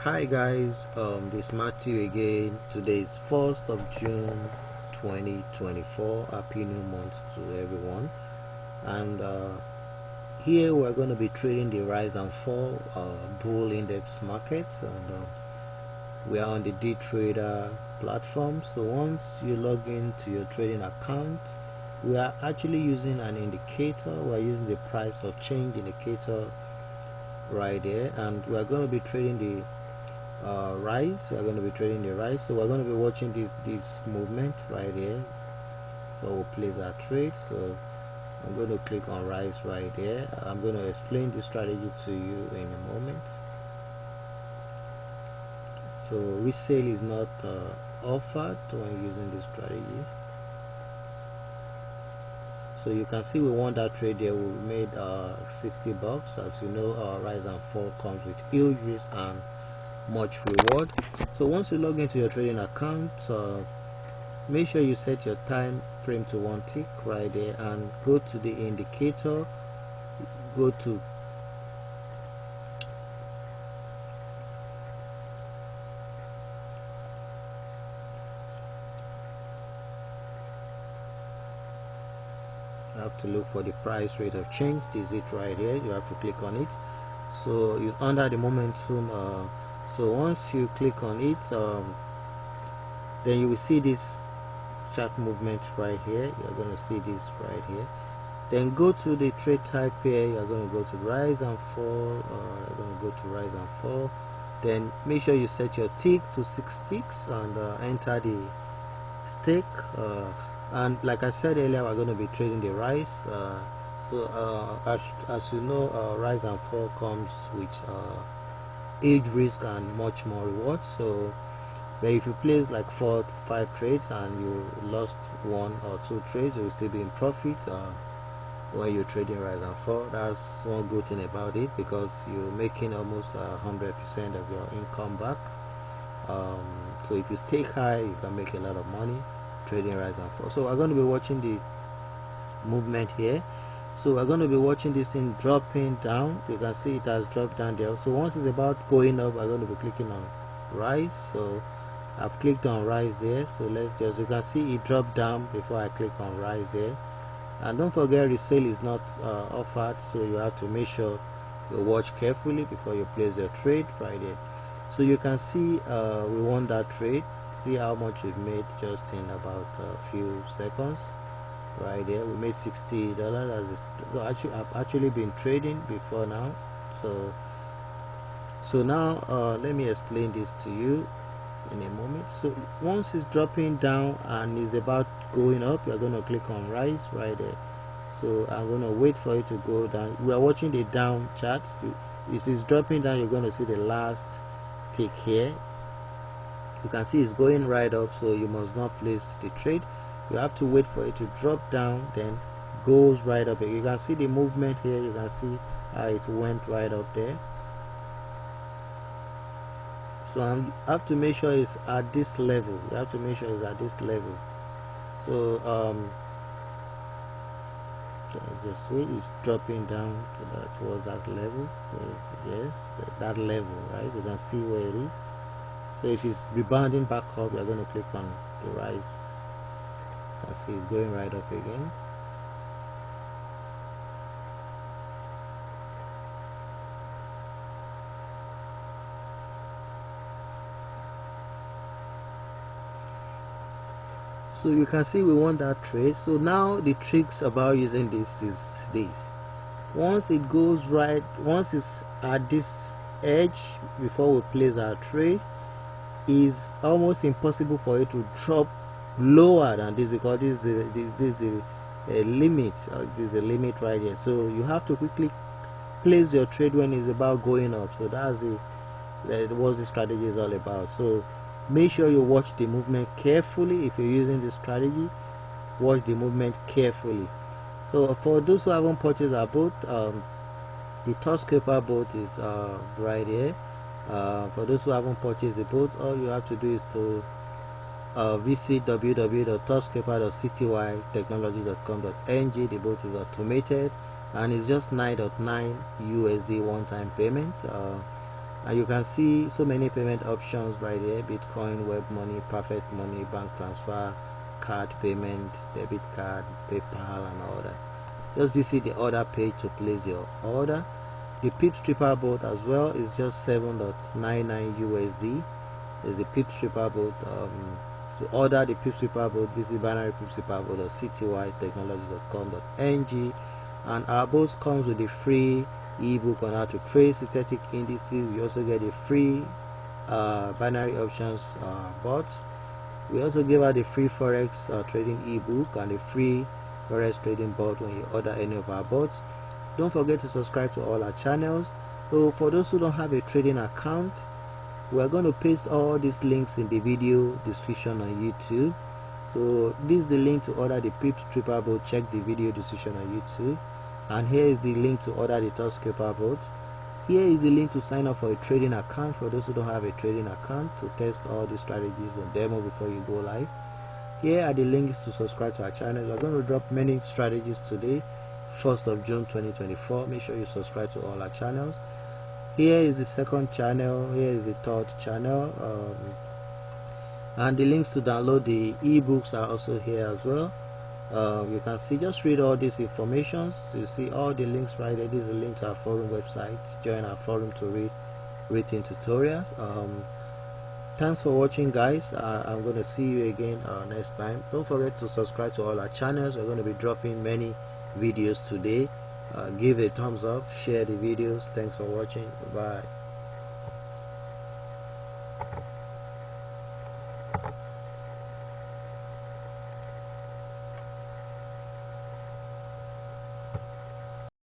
Hi guys, this is Matthew again. Today is 1st of June 2024. Happy new month to everyone. And here we're going to be trading the rise and fall bull index markets, and we are on the DTrader platform. So once you log into your trading account, we are actually using an indicator. We're using the price of change indicator right there, and we're going to be trading the rise. We're going to be trading the rise, so we're going to be watching this movement right here before we place our trade. So I'm going to click on rise right here. I'm going to explain the strategy to you in a moment. So resale is not offered when using this strategy. So you can see we won that trade there. We made 60 bucks. As you know, rise and fall comes with huge risk and much reward. So once you log into your trading account, make sure you set your time frame to 1 tick right there, and go to the indicator, go to you have to look for the price rate of change. This is it right here. You have to click on it. So it's under the momentum. So once you click on it, then you will see this chart movement right here. You're going to see this right here. Then go to the trade type here. You're going to go to rise and fall. You're going to go to rise and fall. Then make sure you set your tick to 6 ticks and enter the stake. And like I said earlier, we're going to be trading the rise. As you know, rise and fall comes with age risk and much more rewards. So but if you place like 4 to 5 trades and you lost 1 or 2 trades, you will still be in profit when you're trading rise and fall. That's one good thing about it, because you're making almost 100% of your income back. So if you stay high, you can make a lot of money trading rise and fall. So we're going to be watching the movement here. So we're going to be watching this thing dropping down. You can see it has dropped down there. So once it's about going up, we're going to be clicking on rise. So I've clicked on rise there. So you can see it dropped down before I click on rise there. And don't forget, resale is not offered, so you have to make sure you watch carefully before you place your trade right there. So you can see we won that trade. See how much we've made just in about a few seconds right there. We made $60. I've actually been trading before now. So now let me explain this to you in a moment. So once it's dropping down and is about going up, you're going to click on rise right there. So I'm going to wait for it to go down. We are watching the down chart. If it's dropping down, you're going to see the last tick here. You can see it's going right up, so you must not place the trade. You have to wait for it to drop down, then goes right up. You can see the movement here. You can see how it went right up there. So I have to make sure it's at this level. You have to make sure it's at this level. So the switch is dropping down towards that level. Yes, that level, right? You can see where it is. So if it's rebounding back up, you're going to click on the rise. You can see it's going right up again. So you can see we won that trade. So now the tricks about using this is this: once it goes right, once it's at this edge before we place our trade, is almost impossible for it to drop lower than this, because this is a limit. This is a limit right here. So you have to quickly place your trade when it's about going up. So that's what the strategy is all about. So make sure you watch the movement carefully. If you're using this strategy, watch the movement carefully. So for those who haven't purchased our boat, the Toscaper boat is right here. For those who haven't purchased the boat, all you have to do is to visit www.toscaper.ctytechnologies.com.ng. The boat is automated and it's just $9.9 USD one-time payment. and you can see so many payment options right there: Bitcoin, web money, perfect money, bank transfer, card payment, debit card, PayPal, and all that. Just visit the order page to place your order. The Pip Stripper bot as well is just 7.99 USD. There's a Pip Stripper bot. To order the Pip Stripper bot, visit binarypipstripper.ctydechnologies.com.ng, and our bot comes with a free ebook on how to trade synthetic indices. You also get a free binary options bot. We also give out a free forex trading ebook and a free forex trading bot when you order any of our bots. Don't forget to subscribe to all our channels. So for those who don't have a trading account, we are going to paste all these links in the video description on YouTube. So this is the link to order the Pip Stripper bot. Check the video description on YouTube. And here is the link to order the Thought Scalper bot. Here is the link to sign up for a trading account for those who don't have a trading account, to test all the strategies on demo before you go live. Here are the links to subscribe to our channel. We are going to drop many strategies today, 1st of June 2024. Make sure you subscribe to all our channels. Here is the second channel, here is the third channel, and the links to download the ebooks are also here as well. You can see, just read all these informations. You see all the links right there. This is a link to our forum website. Join our forum to read written tutorials. Thanks for watching, guys. I'm going to see you again next time. Don't forget to subscribe to all our channels. We're going to be dropping many videos today. Give a thumbs up, share the videos. Thanks for watching. Bye.